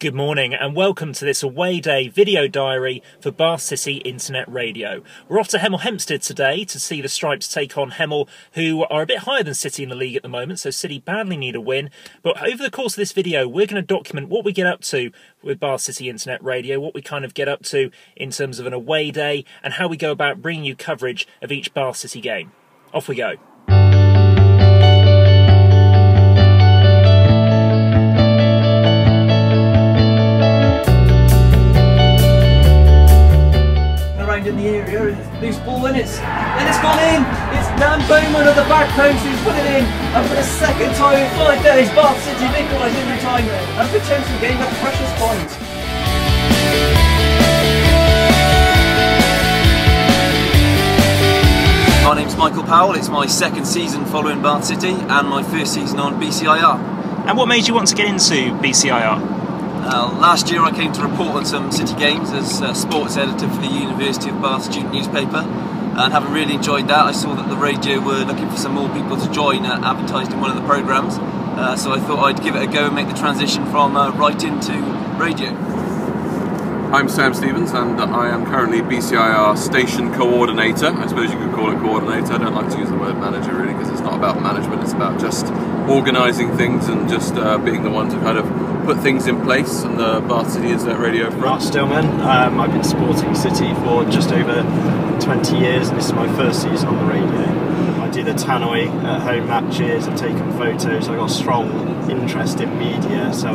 Good morning and welcome to this away day video diary for Bath City Internet Radio. We're off to Hemel Hempstead today to see the Stripes take on Hemel, who are a bit higher than City in the league at the moment, so City badly need a win. But over the course of this video, we're going to document what we get up to with Bath City Internet Radio, what we kind of get up to in terms of an away day, and how we go about bringing you coverage of each Bath City game. Off we go. In the area, it's loose ball and it's gone in. It's Dan Bowman at the back post who's put it in, and for the second time in 5 days, Bath City equalised every time and potentially gave up precious points. My name's Michael Powell. It's my second season following Bath City and my first season on BCIR. And what made you want to get into BCIR? Last year I came to report on some City games as sports editor for the University of Bath student newspaper, and having really enjoyed that, I saw that the radio were looking for some more people to join, advertised in one of the programmes, so I thought I'd give it a go and make the transition from writing to radio. I'm Sam Stevens and I am currently BCIR station coordinator. I suppose you could call it coordinator. I don't like to use the word manager really, because it's not about management, it's about just organising things and just being the one to kind of put things in place on the Bath City Internet Radio front. Mark Stillman. I've been supporting City for just over 20 years and this is my first season on the radio. I do the tannoy at home matches, I've taken photos, I've got a strong interest in media, so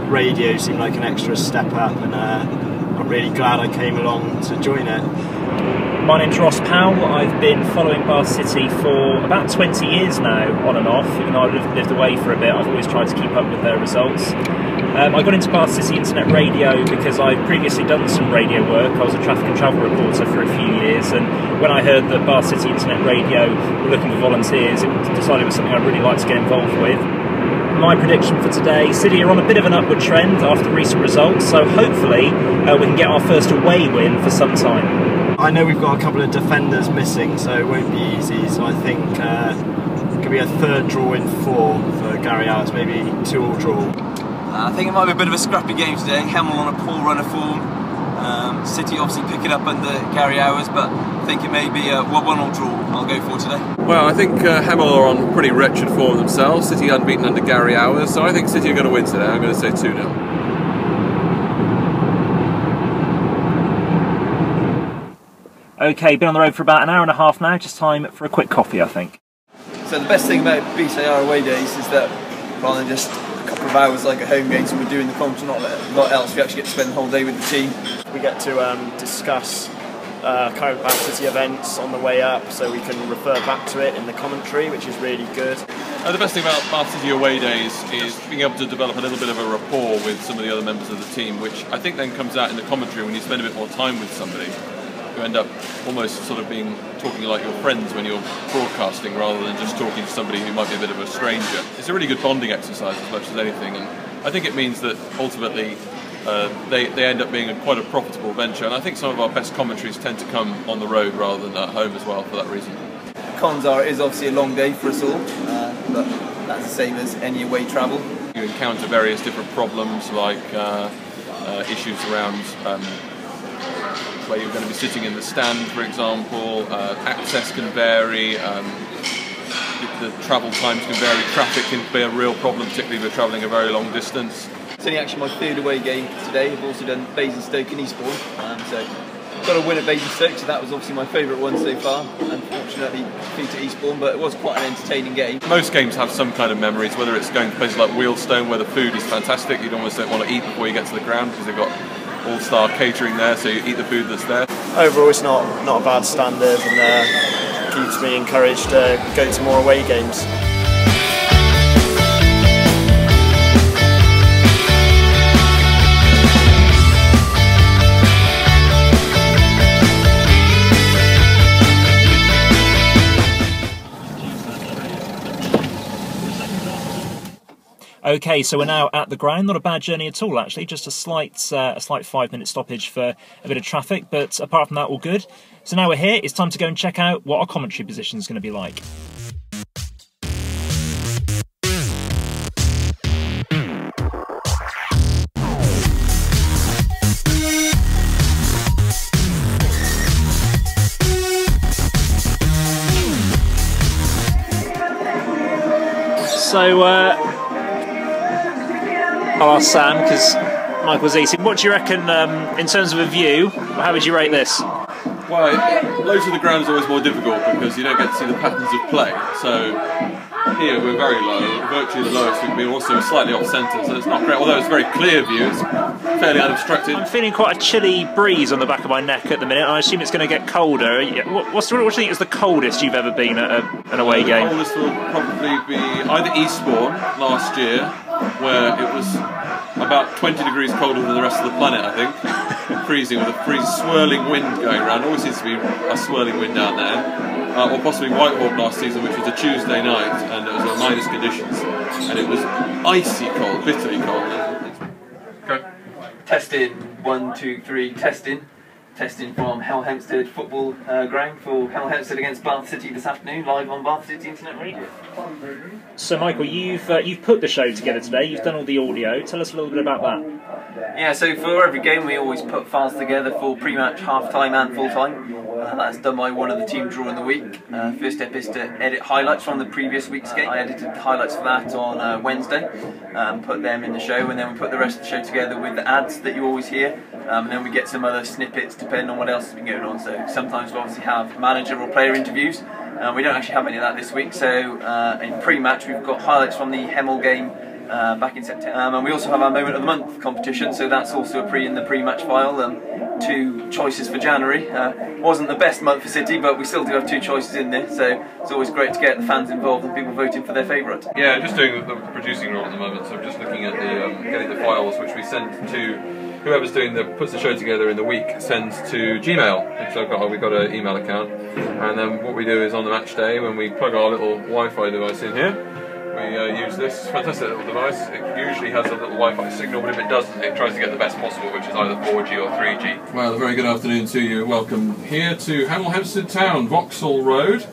radio seemed like an extra step up, and I'm really glad I came along to join it. My name's Ross Powell. I've been following Bath City for about 20 years now, on and off. Even though I've lived away for a bit, I've always tried to keep up with their results. I got into Bath City Internet Radio because I've previously done some radio work. I was a traffic and travel reporter for a few years, and when I heard that Bath City Internet Radio were looking for volunteers, I decided it was something I'd really like to get involved with. My prediction for today, City are on a bit of an upward trend after recent results, so hopefully we can get our first away win for some time. I know we've got a couple of defenders missing, so it won't be easy, so I think it could be a third draw in 4 for Gary Hours, maybe 2-2 draw. I think it might be a bit of a scrappy game today. Hemel on a poor run of form. City obviously picking up under Gary Hours, but I think it may be a 1-1 draw I'll go for today. Well, I think Hemel are on pretty wretched form themselves. City unbeaten under Gary Hours, so I think City are going to win today. I'm going to say 2-0. Okay, been on the road for about an hour and a half now, just time for a quick coffee, I think. So the best thing about BCIR away days is that rather than just a couple of hours like a home game, so we're doing the commentary, not a lot else, we actually get to spend the whole day with the team. We get to discuss current Bath City events on the way up, so we can refer back to it in the commentary, which is really good. The best thing about Bath City away days is being able to develop a little bit of a rapport with some of the other members of the team, which I think then comes out in the commentary when you spend a bit more time with somebody. You end up almost sort of talking like your friends when you're broadcasting, rather than just talking to somebody who might be a bit of a stranger. It's a really good bonding exercise as much as anything, and I think it means that ultimately they end up being quite a profitable venture, and I think some of our best commentaries tend to come on the road rather than at home as well for that reason. Cons are, it is obviously a long day for us all, but that's the same as any away travel. You encounter various different problems like issues around where you're going to be sitting in the stand, for example. Access can vary, the travel times can vary, traffic can be a real problem, particularly if you're travelling a very long distance. It's only actually my third away game today. I've also done Basingstoke and Eastbourne, so got a win at Basingstoke, so that was obviously my favourite one so far. Unfortunately, defeated Eastbourne, but it was quite an entertaining game. Most games have some kind of memories, whether it's going to places like Wheelstone where the food is fantastic, you'd almost don't want to eat before you get to the ground because they've got all-star catering there, so you eat the food that's there. Overall, it's not a bad standard, and keeps me encouraged to go to more away games. Okay, so we're now at the ground. Not a bad journey at all, actually. Just a slight 5-minute stoppage for a bit of traffic, but apart from that, all good. So now we're here. It's time to go and check out what our commentary position is going to be like. So, I'll ask Sam, because Michael's eating. What do you reckon, in terms of a view, how would you rate this? Well, low to the ground is always more difficult because you don't get to see the patterns of play. So here we're very low, virtually the lowest we've been, also slightly off centre, so it's not great. Although it's a very clear view, it's fairly unobstructed. I'm feeling quite a chilly breeze on the back of my neck at the minute. I assume it's going to get colder. What do you think is the coldest you've ever been at an away game? The coldest will probably be either Eastbourne last year, where it was about 20 degrees colder than the rest of the planet, I think. Freezing, with a swirling wind going around. Always seems to be a swirling wind down there. Or possibly Whitehawk last season, which was a Tuesday night, and it was minus conditions, and it was icy cold, bitterly cold. Okay. Testing, 1, 2, 3, testing. Testing from Hemel Hempstead football ground for Hemel Hempstead against Bath City this afternoon, live on Bath City Internet Radio. So, Michael, you've put the show together today. You've done all the audio. Tell us a little bit about that. Yeah, so for every game we always put files together for pre-match, half-time and full-time. That's done by one of the team during the week. First step is to edit highlights from the previous week's game. I edited the highlights for that on Wednesday, put them in the show, and then we put the rest of the show together with the ads that you always hear, and then we get some other snippets depending on what else has been going on. So sometimes we obviously have manager or player interviews. We don't actually have any of that this week, so in pre-match we've got highlights from the Hemel game back in September, and we also have our Moment of the Month competition, so that's also in the pre-match file. 2 choices for January. Wasn't the best month for City, but we still do have 2 choices in there, so it's always great to get the fans involved and people voting for their favourite. Yeah, just doing the producing role at the moment, so I'm just looking at the getting the files which we send to whoever's puts the show together in the week, sends to Gmail. So we've got an email account, and then what we do is on the match day when we plug our little Wi-Fi device in here, we use this fantastic little device. It usually has a little Wi-Fi signal, but if it doesn't, it tries to get the best possible, which is either 4G or 3G. Well, a very good afternoon to you. Welcome here to Hemel Hempstead Town, Vauxhall Road.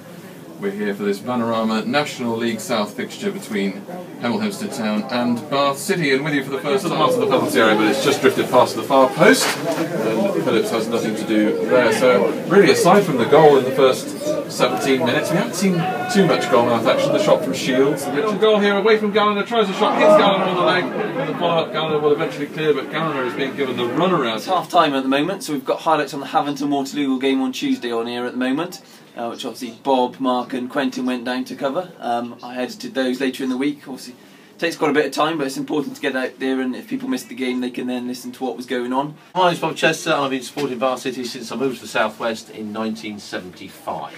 We're here for this Panorama National League South fixture between Hemel Hempstead Town and Bath City, and with you for the first part of the penalty area, but it's just drifted past the far post, and Phillips has nothing to do there. So really, aside from the goal in the first 17 minutes, we haven't seen too much goalmouth action. The shot from Shields, the Richard goal here away from Gallagher, tries a shot, hits Gallagher on the leg, and the follow-up Gallagher will eventually clear, but Gallagher is being given the runaround. It's half-time at the moment, so we've got highlights on the Havant-Waterloo game on Tuesday on here at the moment, which obviously Bob, Mark and Quentin went down to cover. I edited those later in the week. Obviously it takes quite a bit of time, but it's important to get out there, and if people missed the game they can then listen to what was going on. My name's Bob Chester, and I've been supporting Bath City since I moved to the South West in 1975.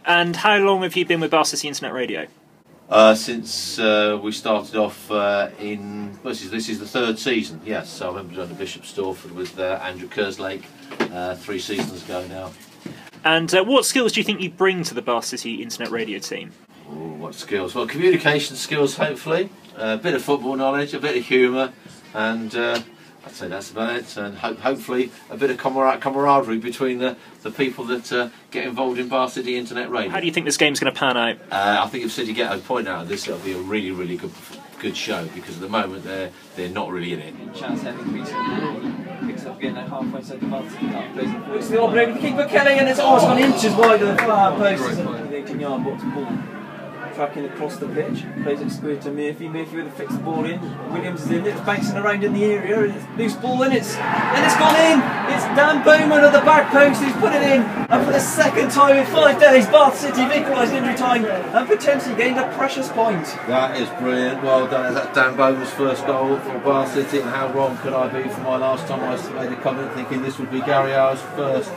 And how long have you been with Bath City Internet Radio? Since we started off this is the 3rd season, yes. So I remember doing the Bishop Stortford with Andrew Kerslake 3 seasons ago now. And what skills do you think you bring to the Bath City Internet Radio team? Ooh, what skills? Well, communication skills, hopefully, a bit of football knowledge, a bit of humour, and I'd say that's about it. And hopefully a bit of camaraderie between the people that get involved in Bath City Internet Radio. How do you think this game's going to pan out? I think if City get a point out of this, it'll be a really, really good show, because at the moment they're not really in it. Chance having picks up again at halfway side of Bath City. It's the opening of the keeper Kelly, and it's gone inches wide of the far post. It's an 18-yard box ball. Tracking across the pitch, plays it square to Murphy. Murphy with a fixed ball in. Williams is in. It's bouncing around in the area. It's loose ball and it's gone in. It's Dan Bowman at the back post who's put it in. And for the 2nd time in 5 days, Bath City have equalised injury time and potentially gained a precious point. That is brilliant. Well done. That's Dan Bowman's first goal for Bath City. And how wrong could I be for my last time I made a comment thinking this would be Gary Howe's first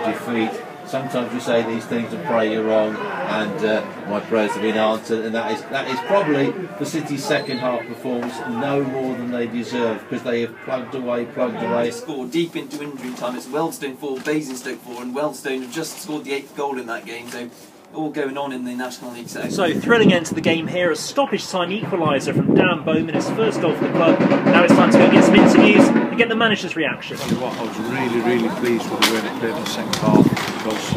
defeat. Sometimes you say these things and pray you're wrong, and my prayers have been answered, and that is probably the City's second half performance, no more than they deserve, because they have plugged away. They scored deep into injury time. It's Wealdstone 4, Basingstoke 4, and Wealdstone have just scored the 8th goal in that game, so all going on in the National League South. So thrilling end to the game here, a stoppage time equaliser from Dan Bowman, his first goal for the club. Now it's time to go get some interviews and get the manager's reaction. I was really pleased with the way they played in the second half, because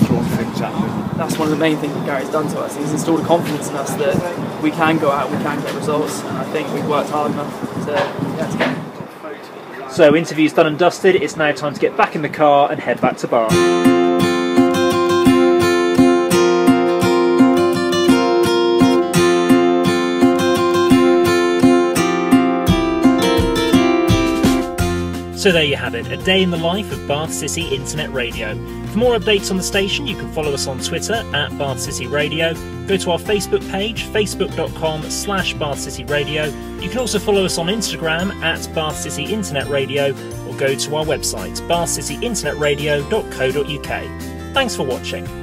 throwing things at them. That's one of the main things that Gary's done to us. He's installed a confidence in us that we can go out, we can get results, and I think we've worked hard enough to get it. So interviews done and dusted, it's now time to get back in the car and head back to Bath. So there you have it, a day in the life of Bath City Internet Radio. For more updates on the station, you can follow us on Twitter at Bath City Radio. Go to our Facebook page, facebook.com/Bath City Radio. You can also follow us on Instagram at Bath City Internet Radio, or go to our website, bathcityinternetradio.co.uk. Thanks for watching.